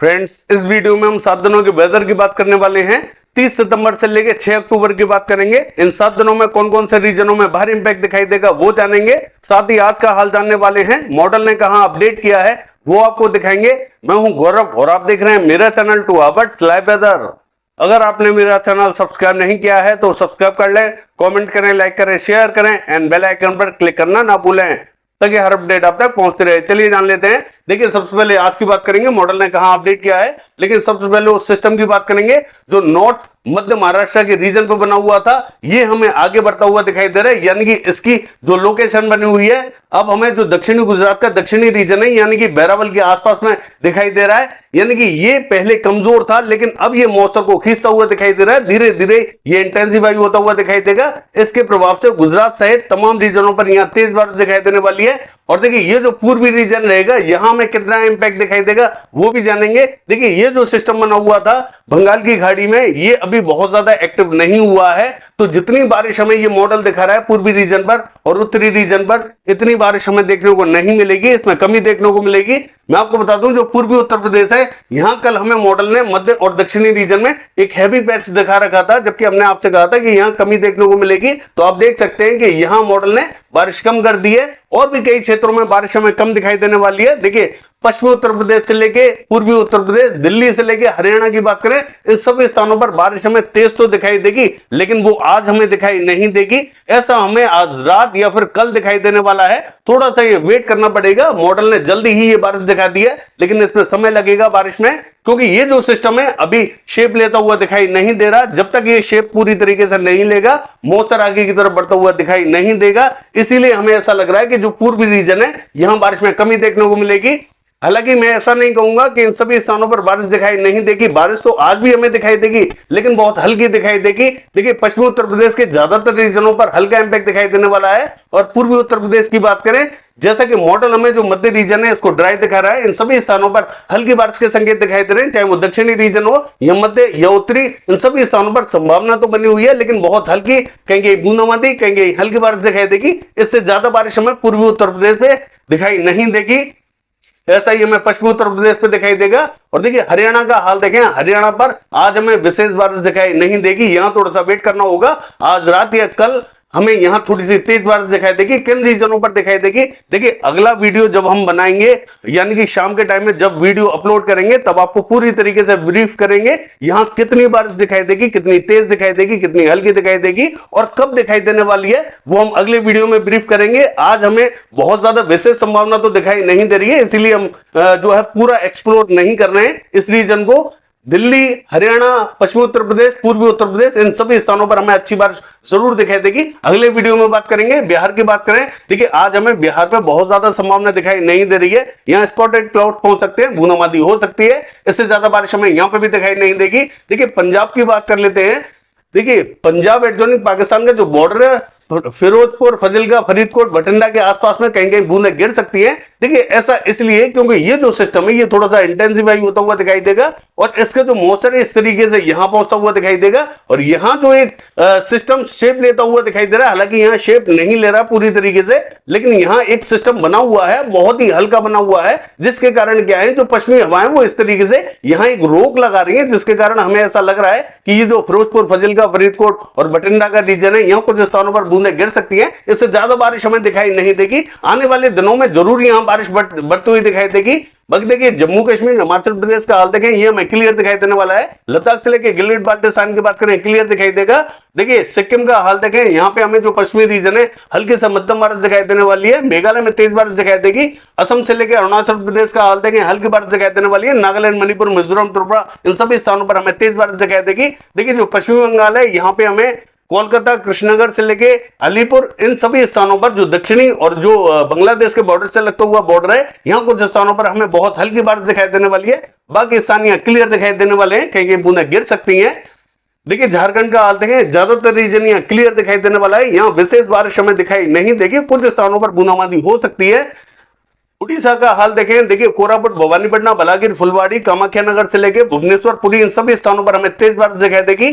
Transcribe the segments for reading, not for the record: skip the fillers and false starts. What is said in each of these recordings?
Friends, इस video में हम 7 दिनों के वेदर की बात करने वाले हैं। 30 सितंबर से लेकर 6 अक्टूबर की बात करेंगे। इन 7 दिनों में कौन कौन से रीजनों में भारी इंपैक्ट दिखाई देगा वो जानेंगे। साथ ही आज का हाल जानने वाले हैं। मॉडल ने कहां अपडेट किया है वो आपको दिखाएंगे। मैं हूं गौरव और आप देख रहे हैं मेरा चैनल 2 आवर्स लाइव वेदर। अगर आपने मेरा चैनल सब्सक्राइब नहीं किया है तो सब्सक्राइब कर लें, कमेंट करें, लाइक करें, शेयर करें एंड बेल आइकन पर क्लिक करना ना भूलें ताकि हर अपडेट आप तक पहुंचते रहे। चलिए जान लेते हैं। देखिए, सबसे पहले आज की बात करेंगे मॉडल ने कहां अपडेट किया है, लेकिन सबसे पहले उस सिस्टम की बात करेंगे जो नॉर्थ मध्य महाराष्ट्र के रीजन पर बना हुआ था। ये हमें आगे बढ़ता हुआ दिखाई दे रहा है, यानी कि इसकी जो लोकेशन बनी हुई है अब हमें जो दक्षिणी गुजरात का दक्षिणी रीजन है यानी कि बैरावल के आसपास में दिखाई दे रहा है। यानी कि ये पहले कमजोर था लेकिन अब ये मौसम को खींचता हुआ दिखाई दे रहा है। धीरे धीरे ये इंटेंसिफाई होता हुआ दिखाई देगा। इसके प्रभाव से गुजरात सहित तमाम रीजनों पर यहां तेज बारिश दिखाई देने वाली है। और देखिए, ये जो पूर्वी रीजन रहेगा यहां में कितना इंपैक्ट दिखाई देगा वो भी जानेंगे। देखिए, ये जो सिस्टम बना हुआ था बंगाल की खाड़ी में, ये अभी बहुत ज्यादा एक्टिव नहीं हुआ है। तो जितनी बारिश हमें ये मॉडल दिखा रहा है पूर्वी रीजन पर और उत्तरी रीजन पर, इतनी बारिश हमें देखने को नहीं मिलेगी, इसमें कमी देखने को मिलेगी। मैं आपको बता दूं, जो पूर्वी उत्तर प्रदेश है यहां कल हमें मॉडल ने मध्य और दक्षिणी रीजन में एक हैवी पैच दिखा रखा था, जबकि हमने आपसे कहा था कि यहां कमी देखने को मिलेगी। तो आप देख सकते हैं कि यहां मॉडल ने बारिश कम कर दी है और भी कई क्षेत्रों में बारिश हमें कम दिखाई देने वाली है। देखिए, पश्चिमी उत्तर प्रदेश से लेके पूर्वी उत्तर प्रदेश, दिल्ली से लेके हरियाणा की बात करें, इन सभी स्थानों पर बारिश हमें तेज तो दिखाई देगी लेकिन वो आज हमें दिखाई नहीं देगी। ऐसा हमें आज रात या फिर कल दिखाई देने वाला है। थोड़ा सा ये वेट करना पड़ेगा। मॉडल ने जल्दी ही ये बारिश दिखा दी है लेकिन इसमें समय लगेगा बारिश में, क्योंकि ये जो सिस्टम है अभी शेप लेता हुआ दिखाई नहीं दे रहा। जब तक ये शेप पूरी तरीके से नहीं लेगा मौसम आगे की तरफ बढ़ता हुआ दिखाई नहीं देगा। इसीलिए हमें ऐसा लग रहा है कि जो पूर्वी रीजन है यहां बारिश में कमी देखने को मिलेगी। हालांकि मैं ऐसा नहीं कहूंगा कि इन सभी स्थानों पर बारिश दिखाई नहीं देगी। बारिश तो आज भी हमें दिखाई देगी लेकिन बहुत हल्की दिखाई देगी। देखिए, पश्चिमी उत्तर प्रदेश के ज्यादातर रीजनों पर हल्का इंपैक्ट दिखाई देने वाला है। और पूर्वी उत्तर प्रदेश की बात करें, जैसा कि मॉडल हमें जो मध्य रीजन है इसको ड्राई दिखा रहा है, इन सभी स्थानों पर हल्की बारिश के संकेत दिखाई दे रहे हैं। चाहे वो दक्षिणी रीजन हो या मध्य या उत्तरी, इन सभी स्थानों पर संभावना तो बनी हुई है लेकिन बहुत हल्की, कहीं बूंदाबांदी, कहीं हल्की बारिश दिखाई देगी। इससे ज्यादा बारिश हमें पूर्वी उत्तर प्रदेश में दिखाई नहीं देगी। ऐसा ही हमें पश्चिमी उत्तर प्रदेश पे दिखाई देगा। और देखिए, हरियाणा का हाल देखें, हरियाणा पर आज हमें विशेष बारिश दिखाई नहीं देगी। यहां थोड़ा सा वेट करना होगा। आज रात या कल हमें यहां थोड़ी सी तेज बारिश दिखाई देगी। किन रीजनों पर दिखाई देगी, देखिए अगला वीडियो जब हम बनाएंगे यानी कि शाम के टाइम में जब वीडियो अपलोड करेंगे तब आपको पूरी तरीके से ब्रीफ करेंगे यहां कितनी बारिश दिखाई देगी, कितनी तेज दिखाई देगी, कितनी हल्की दिखाई देगी और कब दिखाई देने वाली है वो हम अगले वीडियो में ब्रीफ करेंगे। आज हमें बहुत ज्यादा विशेष संभावना तो दिखाई नहीं दे रही है, इसीलिए हम जो है पूरा एक्सप्लोर नहीं कर रहे हैं इस रीजन को। दिल्ली, हरियाणा, पश्चिमी उत्तर प्रदेश, पूर्वी उत्तर प्रदेश, इन सभी स्थानों पर हमें अच्छी बारिश जरूर दिखाई देगी। अगले वीडियो में बात करेंगे। बिहार की बात करें, देखिए आज हमें बिहार पे बहुत ज्यादा संभावना दिखाई नहीं दे रही है। यहाँ स्पॉटेड क्लाउड पहुंच सकते हैं, बूंदाबांदी हो सकती है, इससे ज्यादा बारिश हमें यहाँ पे भी दिखाई नहीं देगी। देखिए, पंजाब की बात कर लेते हैं। देखिए, पंजाब एडजॉइनिंग पाकिस्तान का जो बॉर्डर है, फिरोजपुर, फजिलका, फरीदकोट, बठिंडा के आसपास में कहीं कहीं बूंदें गिर सकती हैं। देखिए, ऐसा इसलिए क्योंकि ये जो सिस्टम है ये थोड़ा सा इंटेंसिफाई होता हुआ दिखाई देगा और इसका जो मौसम है इस तरीके से यहां पहुंचता हुआ दिखाई देगा। और यहां जो एक सिस्टम शेप लेता हुआ दिखाई दे रहा है, हालांकि यहां शेप नहीं ले रहा पूरी तरीके से, लेकिन यहां एक सिस्टम बना हुआ है, बहुत ही हल्का बना हुआ है, जिसके कारण क्या है, जो पश्चिमी हवाएं वो इस तरीके से यहां एक रोक लगा रही है, जिसके कारण हमें ऐसा लग रहा है कि ये जो फिरोजपुर, फजिलका, फरीदकोट और बठिंडा का रीजन है, यहां कुछ स्थानों पर बूंदें गिर सकती है। इससे ज्यादा बारिश हमें दिखाई नहीं देगी। आने वाले दिनों में जरूर यहां बारिश बढ़ती हुई दिखाई देगी। बाकी देखिए, जम्मू कश्मीर, हिमाचल प्रदेश का हाल देखें, ये हमें क्लियर दिखाई देने वाला है। लद्दाख से लेकर गिलगित बाल्टिस्तान की बात करें, क्लियर दिखाई देगा। देखिए, सिक्किम का हाल देखें, यहाँ पे हमें जो पश्चिमी रीजन है हल्की से मध्यम बारिश दिखाई देने वाली है। मेघालय में तेज बारिश दिखाई देगी। असम से लेकर अरुणाचल प्रदेश का हाल देखें, हल्की बारिश दिखाई देने वाली है। नागालैंड, मणिपुर, मिजोरम, त्रिपुरा, इन सभी स्थानों पर हमें तेज बारिश दिखाई देगी। देखिए, जो पश्चिमी बंगाल है यहाँ पे हमें कोलकाता, कृष्णनगर से लेके अलीपुर, इन सभी स्थानों पर जो दक्षिणी और जो बांग्लादेश के बॉर्डर से लगता हुआ बॉर्डर है, यहां कुछ स्थानों पर हमें बहुत हल्की बारिश दिखाई देने वाली है। बाकी स्थान यहां क्लियर दिखाई देने वाले हैं, कहीं कहीं बूंदें गिर सकती हैं। देखिए, झारखंड का हाल देखें, ज्यादातर रीजन यहां क्लियर दिखाई देने वाला है। यहां विशेष बारिश हमें दिखाई नहीं देगी, कुछ स्थानों पर बूंदाबांदी हो सकती है। उड़ीसा का हाल देखें, देखिए कोरापुट, भवानीपटना, बलागिर, फुलवाड़ी, कामाख्या नगर से लेकर भुवनेश्वर, पुरी, इन सभी स्थानों पर हमें तेज बारिश दिखाई देगी।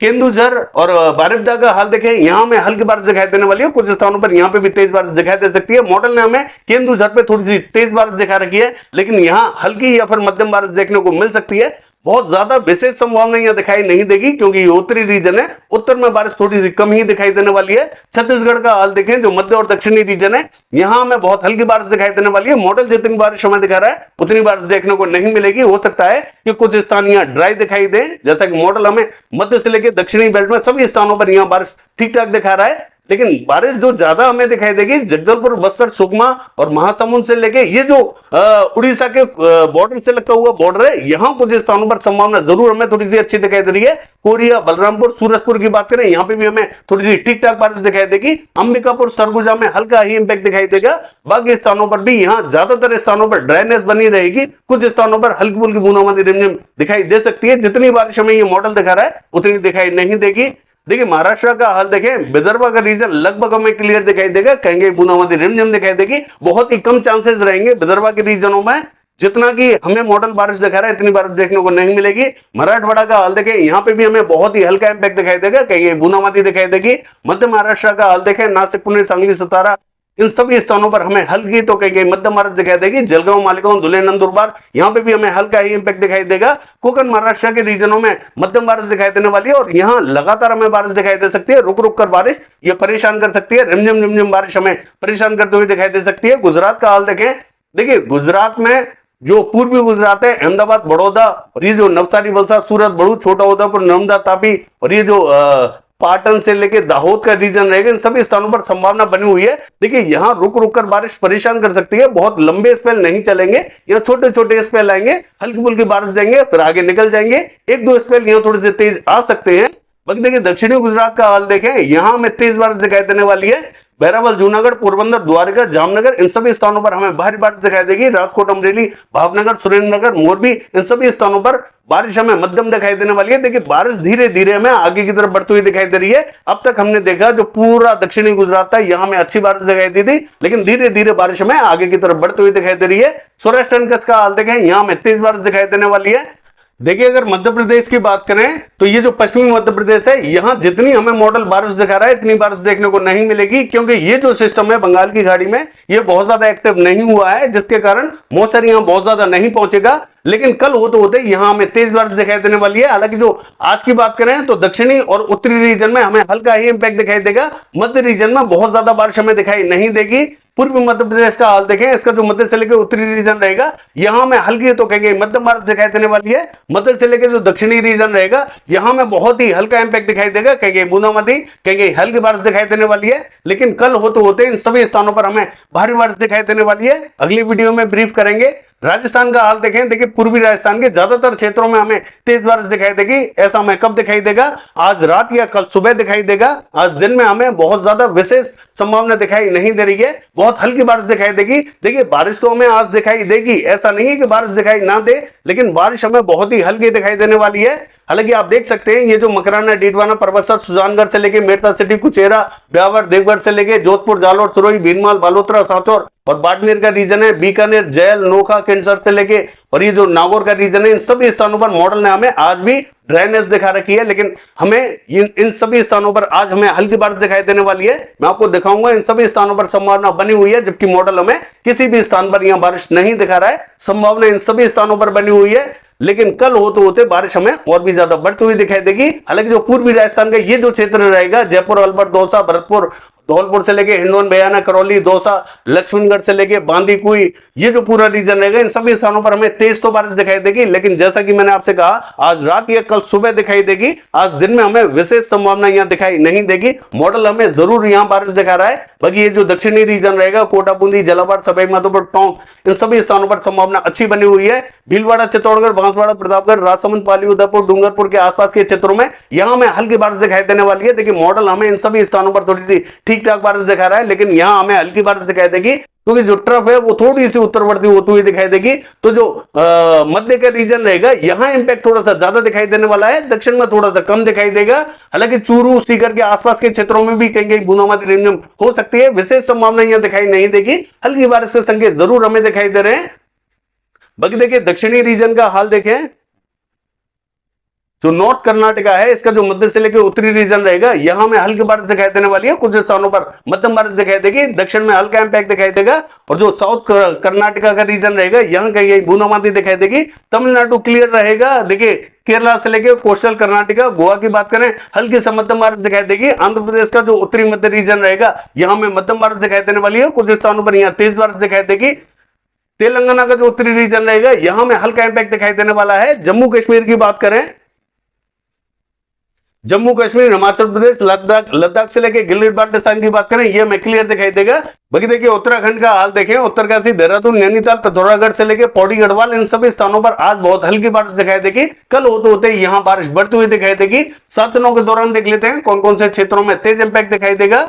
केंदुझर और बारिपदा का हाल देखें, यहां में हल्की बारिश दिखाई देने वाली है, कुछ स्थानों पर यहां पे भी तेज बारिश दिखाई दे सकती है। मॉडल ने हमें केंदुझर पे थोड़ी सी तेज बारिश दिखा रखी है, लेकिन यहां हल्की या फिर मध्यम बारिश देखने को मिल सकती है। बहुत ज्यादा विशेष संभावना यहां दिखाई नहीं देगी, क्योंकि ये उत्तरी रीजन है, उत्तर में बारिश थोड़ी सी कम ही दिखाई देने वाली है। छत्तीसगढ़ का हाल देखें, जो मध्य और दक्षिणी रीजन है, यहां हमें बहुत हल्की बारिश दिखाई देने वाली है। मॉडल जितनी बारिश हमें दिखा रहा है उतनी बारिश देखने को नहीं मिलेगी। हो सकता है कि कुछ स्थान यहाँ ड्राई दिखाई दे, जैसा कि मॉडल हमें मध्य से लेकर दक्षिणी बेल्ट में सभी स्थानों पर यहाँ बारिश ठीक ठाक दिखा रहा है। लेकिन बारिश जो ज्यादा हमें दिखाई देगी जगदलपुर, बस्तर, सुकमा और महासमुंद से लेके ये जो उड़ीसा के बॉर्डर से लगता हुआ बॉर्डर है, यहां कुछ स्थानों पर संभावना जरूर हमें थोड़ी सी अच्छी दिखाई दे रही है। कोरिया, बलरामपुर, सूरजपुर की बात करें, यहां पे भी हमें थोड़ी सी ठीक ठाक बारिश दिखाई देगी। अंबिकापुर, सरगुजा में हल्का ही इंपैक्ट दिखाई देगा। बाकी स्थानों पर भी यहाँ ज्यादातर स्थानों पर ड्राइनेस बनी रहेगी, कुछ स्थानों पर हल्की फुल्की बूंदाबांदी रिमझिम दिखाई दे सकती है। जितनी बारिश हमें ये मॉडल दिखा रहा है उतनी दिखाई नहीं देगी। देखिए महाराष्ट्र का हाल देखें, विदर्भ का रीजन लगभग हमें क्लियर दिखाई देगा, कहेंगे बूंदाबांदी रिमझिम दिखाई देगी। बहुत ही कम चांसेस रहेंगे विदर्भ के रीजनों में, जितना कि हमें मॉडल बारिश दिखा रहा है इतनी बारिश देखने को नहीं मिलेगी। मराठवाड़ा का हाल देखें, यहाँ पे भी हमें बहुत ही हल्का इंपैक्ट दिखाई देगा, कहेंगे बूंदाबांदी दिखाई देगी। मध्य महाराष्ट्र का हाल देखें, नासिक, पुणे, सांगली, सतारा, इन सभी स्थानों पर हमें हल्की तो कहीं मध्यम बारिश दिखाई देगी। जलगांव, मालेगांव, धुले, नंदुरबार, यहाँ पे भी हमें हल्का ही इंपैक्ट दिखाई देगा। कोकण महाराष्ट्र के रीजनों में मध्यम बारिश दिखाई देने वाली है और यहाँ लगातार हमें बारिश दिखाई दे सकती है। रुक रुक कर बारिश ये परेशान कर सकती है, रिमझिम रिमझिम बारिश हमें परेशान करते हुए दिखाई दे सकती है। गुजरात का हाल देखें, देखिए गुजरात में जो पूर्वी गुजरात है, अहमदाबाद, बड़ौदा और ये जो नवसारी, वलसाड, सूरत, भरूच, छोटा उदेपुर, नर्मदा, तापी और ये जो पाटन से लेके दाहोद का रीजन रहेगा, इन सभी स्थानों पर संभावना बनी हुई है। देखिए यहां रुक रुक कर बारिश परेशान कर सकती है, बहुत लंबे स्पेल नहीं चलेंगे, यहाँ छोटे छोटे स्पेल आएंगे, हल्की फुल्की बारिश देंगे, फिर आगे निकल जाएंगे। एक दो स्पेल यहाँ थोड़े से तेज आ सकते हैं। बाकी देखिए दक्षिणी गुजरात का हाल देखें, यहां हमें तेज बारिश दिखाई देने वाली है। बैरावल, जूनागढ़, पोरबंदर, द्वारका, जामनगर, इन सभी स्थानों पर हमें भारी बारिश दिखाई देगी। राजकोट, अमरेली, भावनगर, सुरेंद्रनगर, मोरबी, इन सभी स्थानों पर बारिश हमें मध्यम दिखाई देने वाली है। देखिए बारिश धीरे धीरे हमें आगे की तरफ बढ़ती हुई दिखाई दे रही है। अब तक हमने देखा जो पूरा दक्षिणी गुजरात था, यहां हमें अच्छी बारिश दिखाई दी थी, लेकिन धीरे धीरे बारिश हमें आगे की तरफ बढ़ती हुई दिखाई दे रही है। सौराष्ट्र कच्छ का हाल देखें, यहां हमें तेज बारिश दिखाई देने वाली है। देखिए अगर मध्य प्रदेश की बात करें तो ये जो पश्चिमी मध्य प्रदेश है, यहां जितनी हमें मॉडल बारिश दिखा रहा है इतनी बारिश देखने को नहीं मिलेगी, क्योंकि ये जो सिस्टम है बंगाल की खाड़ी में ये बहुत ज्यादा एक्टिव नहीं हुआ है, जिसके कारण मौसम यहां बहुत ज्यादा नहीं पहुंचेगा। लेकिन कल होते होते यहां हमें तेज बारिश दिखाई देने वाली है। हालांकि जो आज की बात करें तो दक्षिणी और उत्तरी रीजन में हमें हल्का ही इंपैक्ट दिखाई देगा, मध्य रीजन में बहुत ज्यादा बारिश हमें दिखाई नहीं देगी। पूर्वी मध्य प्रदेश का हाल देखें, इसका जो मध्य से लेकर उत्तरी रीजन रहेगा, यहां में हल्की तो कहेंगे मध्यम बारिश दिखाई देने वाली है। मध्य से लेकर जो दक्षिणी रीजन रहेगा, यहां में बहुत ही हल्का इंपैक्ट दिखाई देगा, कहेंगे बूंदाबांदी, कहेंगे हल्की बारिश दिखाई देने वाली है। लेकिन कल होते होते इन सभी स्थानों पर हमें भारी बारिश दिखाई देने वाली है। अगली वीडियो में ब्रीफ करेंगे। राजस्थान का हाल देखें, देखिए पूर्वी राजस्थान के ज्यादातर क्षेत्रों में हमें तेज बारिश दिखाई देगी। ऐसा हमें कब दिखाई देगा? आज रात या कल सुबह दिखाई देगा। आज दिन में हमें बहुत ज्यादा विशेष संभावना दिखाई नहीं दे रही है, बहुत हल्की बारिश दिखाई देगी। देखिए बारिश तो हमें आज दिखाई देगी, ऐसा नहीं है कि बारिश दिखाई ना दे, लेकिन बारिश हमें बहुत ही हल्की दिखाई देने वाली है। हालांकि आप देख सकते हैं ये जो मकराना, डीडवाना, परबतसर, सुजानगढ़ से लेके मेरठ सिटी, कुचेरा, ब्यावर, देवगढ़ से लेके जोधपुर, जालोर, सिरोही, भीनमाल, बालोतरा, सांचौर और बाड़मेर का रीजन है, बीकानेर, जैल, नोखा, किंसर से लेके और ये जो नागौर का रीजन है, इन सभी स्थानों पर मॉडल ने हमें आज भी ड्राइनेस दिखा रखी है। लेकिन हमें इन सभी स्थानों पर आज हमें हल्की बारिश दिखाई देने वाली है। मैं आपको दिखाऊंगा इन सभी स्थानों पर संभावना बनी हुई है, जबकि मॉडल हमें किसी भी स्थान पर यहां बारिश नहीं दिखा रहा है। संभावना इन सभी स्थानों पर बनी हुई है, लेकिन कल होते होते बारिश हमें और भी ज्यादा बढ़ती हुई दिखाई देगी। हालांकि जो पूर्वी राजस्थान का ये जो क्षेत्र रहेगा, जयपुर, अलवर, दौसा, भरतपुर, धौलपुर से लेके हिंडौन, बयाना, करौली, दौसा, लक्ष्मणगढ़ से लेके बांदीकुई, ये जो पूरा रीजन रहेगा, इन सभी स्थानों पर हमें तेज तो बारिश दिखाई देगी। लेकिन जैसा कि मैंने आपसे कहा, आज रात या कल सुबह दिखाई देगी। आज दिन में हमें विशेष संभावना यहां दिखाई नहीं देगी। मॉडल हमें जरूर यहां बारिश दिखा रहा है। बाकी ये जो दक्षिणी रीजन रहेगा, कोटा, बूंदी, झालावाड़, सवाई माधोपुर, टोंक, इन सभी स्थानों पर संभावना अच्छी बनी हुई है। भीलवाड़ा, चित्तौड़गढ़, बांसवाड़ा, प्रतापगढ़, राजसमंद, पाली, उदयपुर, डूंगरपुर के आसपास के क्षेत्रों में यहां हमें हल्की बारिश दिखाई देने वाली है। देखिए मॉडल हमें इन सभी स्थानों पर थोड़ी सी ठीक ठाक बारिश दिखा रहा है, लेकिन यहां हमें हल्की बारिश दिखाई देगी, क्योंकि जो ट्रफ है वो थोड़ी सी उत्तरवर्ती होती हुई दिखाई देगी। तो जो मध्य का रीजन रहेगा, यहां इंपैक्ट थोड़ा सा ज्यादा दिखाई देने वाला है, दक्षिण में थोड़ा सा कम दिखाई देगा। हालांकि चूरू, सीकर के आसपास के क्षेत्रों में भी कहीं बूंदाबांदी रिमझिम हो सकती है। विशेष संभावना यहां दिखाई नहीं देगी, हल्की बारिश के संकेत जरूर हमें दिखाई दे रहे हैं। बाकी देखिए दक्षिणी रीजन का हाल देखें, जो नॉर्थ कर्नाटका है, इसका जो मध्य से लेकर उत्तरी रीजन रहेगा, यहां में हल्की बारिश दिखाई देने वाली है, कुछ स्थानों पर मध्यम बारिश दिखाई देगी, दक्षिण में हल्का इंपैक्ट दिखाई देगा। और जो साउथ कर्नाटका का रीजन रहेगा, यहां कहीं बूंदाबांदी दिखाई देगी। तमिलनाडु क्लियर रहेगा। देखिए केरला से लेकर कोस्टल कर्नाटका, गोवा की बात करें, हल्की से मध्यम बारिश दिखाई देगी। आंध्र प्रदेश का जो उत्तरी मध्य रीजन रहेगा, यहां में मध्यम बारिश दिखाई देने वाली है, कुछ स्थानों पर यहां तेज बारिश दिखाई देगी। तेलंगाना का जो उत्तरी रीजन रहेगा, यहां में हल्का इंपैक्ट दिखाई देने वाला है। जम्मू कश्मीर की बात करें, जम्मू कश्मीर, हिमाचल प्रदेश, लद्दाख से लेके गिलगित बाल्टिस्तान की बात करें, ये में क्लियर दिखाई देगा। बाकी देखिए उत्तराखंड का हाल देखें, उत्तरकाशी, देहरादून, नैनीताल, पिथौरागढ़ से लेके पौड़ी गढ़वाल, इन सभी स्थानों पर आज बहुत हल्की बारिश दिखाई देगी। कल होते होते यहां बारिश बढ़ती हुई दिखाई देगी। 7 दिनों के दौरान देख लेते हैं कौन कौन से क्षेत्रों में तेज इंपैक्ट दिखाई देगा।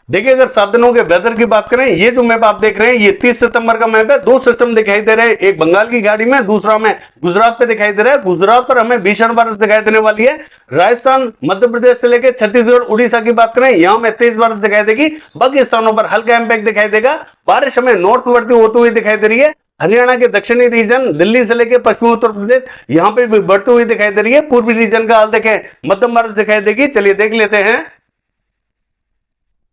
देखिए अगर 7 दिनों के वेदर की बात करें, ये जो मैप आप देख रहे हैं, ये 30 सितंबर का मैप है। 2 सिस्टम दिखाई दे रहे हैं, एक बंगाल की खाड़ी में, दूसरा हमें गुजरात पे दिखाई दे रहा है। गुजरात पर हमें भीषण बारिश दिखाई देने वाली है। राजस्थान, मध्य प्रदेश से लेकर छत्तीसगढ़, उड़ीसा की बात करें, यहां में तेज बारिश दिखाई देगी। बाकी स्थानों पर हल्का इंपैक्ट दिखाई देगा। बारिश हमें नॉर्थवर्ती होती हुई दिखाई दे रही है। हरियाणा के दक्षिणी रीजन, दिल्ली से लेकर पश्चिमी उत्तर प्रदेश, यहां पे भी बढ़ती हुई दिखाई दे रही है। पूर्वी रीजन का हाल देखें, मध्यम बारिश दिखाई देगी। चलिए देख लेते हैं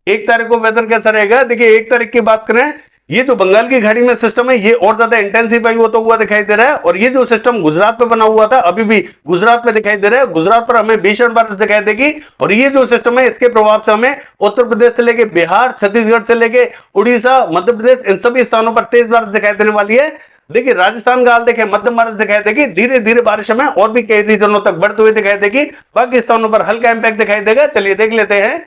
1 तारीख को वेदर कैसा रहेगा। देखिए 1 तारीख की बात करें, ये जो बंगाल की खाड़ी में सिस्टम है, ये और ज्यादा इंटेंसिफाई होता हुआ दिखाई दे रहा है। और ये जो सिस्टम गुजरात पे बना हुआ था, अभी भी गुजरात में दिखाई दे रहा है। गुजरात पर हमें भीषण बारिश दिखाई देगी। और ये जो सिस्टम है, इसके प्रभाव से हमें उत्तर प्रदेश से लेके बिहार, छत्तीसगढ़ से लेके उड़ीसा, मध्य प्रदेश, इन सभी स्थानों पर तेज बारिश दिखाई देने वाली है। देखिए राजस्थान का हाल देखें, मध्यम बारिश दिखाई देगी। धीरे धीरे बारिश हमें और भी कई रीजनों तक बढ़ती हुई दिखाई देगी। बाकी स्थानों पर हल्का इंपैक्ट दिखाई देगा। चलिए देख लेते हैं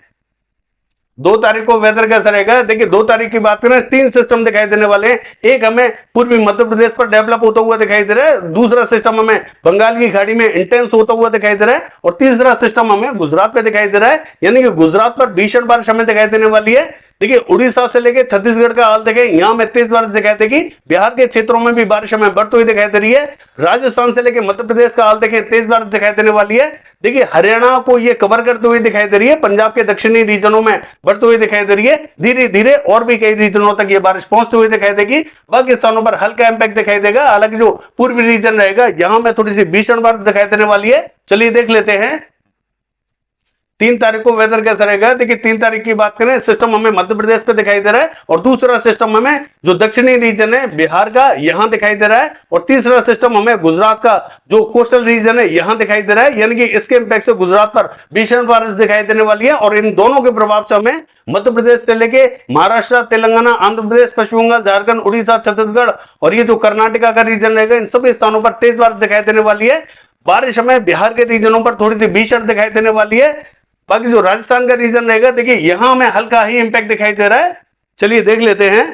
2 तारीख को वेदर कैसा रहेगा। देखिए 2 तारीख की बात करें, 3 सिस्टम दिखाई देने वाले हैं। एक हमें पूर्वी मध्य प्रदेश पर डेवलप होता हुआ दिखाई दे रहा है। दूसरा सिस्टम हमें बंगाल की खाड़ी में इंटेंस होता हुआ दिखाई दे रहा है। और तीसरा सिस्टम हमें गुजरात पे दिखाई दे रहा है, यानी कि गुजरात पर भीषण बारिश हमें दिखाई देने वाली है। देखिए उड़ीसा से लेकर छत्तीसगढ़ का हाल देखें, यहां में तेज बारिश दिखाई देगी। बिहार के क्षेत्रों में भी बारिश हमें बढ़ती हुई दिखाई दे रही है। राजस्थान से लेकर मध्य प्रदेश का हाल देखें, तेज बारिश दिखाई देने वाली है। देखिए हरियाणा को ये कवर करते हुए दिखाई दे रही है। पंजाब के दक्षिणी रीजनों में बढ़ती हुई दिखाई दे रही है। धीरे धीरे और भी कई रीजनों तक ये बारिश पहुंचती हुई दिखाई देगी। बाकी स्थानों पर हल्का इंपैक्ट दिखाई देगा। हालांकि जो पूर्वी रीजन रहेगा, यहां में थोड़ी सी भीषण बारिश दिखाई देने वाली है। चलिए देख लेते हैं 3 तारीख को वेदर कैसा रहेगा। देखिए 3 तारीख की बात करें, सिस्टम हमें मध्य प्रदेश पे दिखाई दे रहा है। और दूसरा सिस्टम हमें जो दक्षिणी रीजन है बिहार का, यहां दिखाई दे रहा है। और तीसरा सिस्टम हमें गुजरात का जो कोस्टल रीजन है, यहां दिखाई दे रहा है। यानी कि इसके इंपैक्ट से गुजरात पर भीषण बारिश दिखाई देने वाली है। और इन दोनों के प्रभाव से हमें मध्य प्रदेश से लेके महाराष्ट्र, तेलंगाना, आंध्र प्रदेश, पश्चिम बंगाल, झारखंड, उड़ीसा, छत्तीसगढ़ और ये जो कर्नाटका का रीजन रहेगा, इन सभी स्थानों पर तेज बारिश दिखाई देने वाली है। बारिश हमें बिहार के रीजनों पर थोड़ी सी भीषण दिखाई देने वाली है। बाकी जो राजस्थान का रीजन रहेगा, देखिए यहां में हल्का ही इंपैक्ट दिखाई दे रहा है। चलिए देख लेते हैं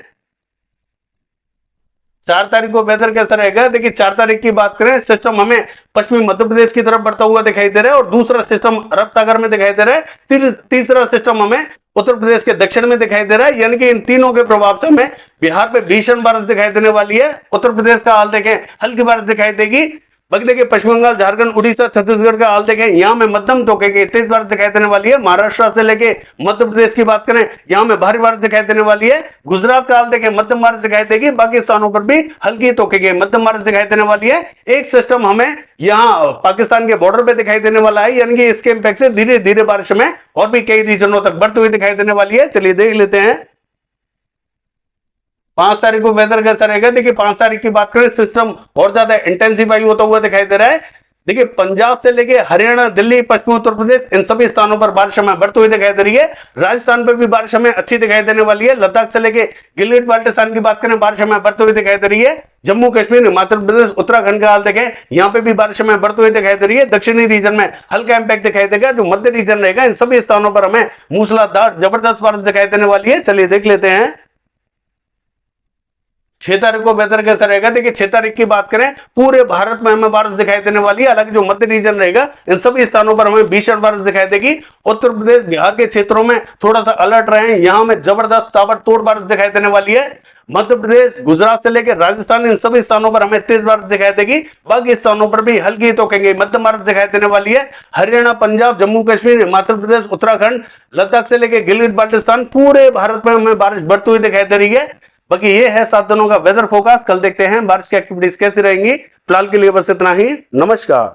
4 तारीख को वेदर कैसा रहेगा। देखिए 4 तारीख की बात करें, सिस्टम हमें पश्चिमी मध्य प्रदेश की तरफ बढ़ता हुआ दिखाई दे रहा है। और दूसरा सिस्टम अरब सागर में दिखाई दे रहा है। तीसरा सिस्टम हमें उत्तर प्रदेश के दक्षिण में दिखाई दे रहा है। यानी कि इन तीनों के प्रभाव से हमें बिहार पे भीषण बारिश दिखाई देने वाली है। उत्तर प्रदेश का हाल देखें, हल्की बारिश दिखाई देगी। बाकी देखिए पश्चिम बंगाल, झारखंड, उड़ीसा, छत्तीसगढ़ का हाल देखें, यहां में मध्यम तो तेज बारिश दिखाई देने वाली है। महाराष्ट्र से लेके मध्य प्रदेश की बात करें, यहां में भारी बारिश दिखाई देने वाली है। गुजरात का हाल देखें, मध्यम बारिश दिखाई देगी। बाकी स्थानों पर भी हल्की तो मध्यम बारिश दिखाई देने वाली है। एक सिस्टम हमें यहां पाकिस्तान के बॉर्डर पे दिखाई देने वाला है, यानी कि इसके इंपैक्ट से धीरे धीरे बारिश में और भी कई रीजनों तक बढ़ती हुई दिखाई देने वाली है। चलिए देख लेते हैं 5 तारीख को वेदर कैसा रहेगा। देखिए 5 तारीख की बात करें, सिस्टम और ज्यादा इंटेंसिफाई होता हुआ दिखाई दे रहा है। देखिए पंजाब से लेके हरियाणा, दिल्ली, पश्चिमी उत्तर प्रदेश, इन सभी स्थानों पर बारिश हमें बढ़ती हुई दिखाई दे रही है। राजस्थान पर भी बारिश हमें अच्छी दिखाई देने वाली है। लद्दाख से लेके गिलगित बाल्टिस्तान की बात करें, बारिश हमें बढ़ती हुई दिखाई दे रही है। जम्मू कश्मीर, हिमाचल प्रदेश, उत्तराखंड का हाल देखें, यहाँ पे भी बारिश हमें बढ़ती हुई दिखाई दे रही है। दक्षिणी रीजन में हल्का इंपैक्ट दिखाई देगा। जो मध्य रीजन रहेगा, इन सभी स्थानों पर हमें मूसलाधार जबरदस्त बारिश दिखाई देने वाली है। चलिए देख लेते हैं 6 तारीख को वेदर कैसा रहेगा। देखिए 6 तारीख की बात करें, पूरे भारत में हमें बारिश दिखाई देने वाली है। हालांकि जो मध्य रीजन रहेगा, इन सभी स्थानों पर हमें भीषण बारिश दिखाई देगी। उत्तर प्रदेश, बिहार के क्षेत्रों में थोड़ा सा अलर्ट रहे, यहां में जबरदस्त ताबड़तोड़ बारिश दिखाई देने वाली है। मध्य प्रदेश, गुजरात से लेकर राजस्थान, इन सभी स्थानों पर हमें तेज बारिश दिखाई देगी। बाकी स्थानों पर भी हल्की तो मध्यम बारिश दिखाई देने वाली है। हरियाणा, पंजाब, जम्मू कश्मीर, हिमाचल प्रदेश, उत्तराखंड, लद्दाख से लेकर गिलगित बाल्टिस्तान, पूरे भारत में हमें बारिश बढ़ती हुई दिखाई दे रही है। बाकी ये है 7 दिनों का वेदर फोरकास्ट। कल देखते हैं बारिश की एक्टिविटीज कैसी रहेंगी। फिलहाल के लिए बस इतना ही। नमस्कार।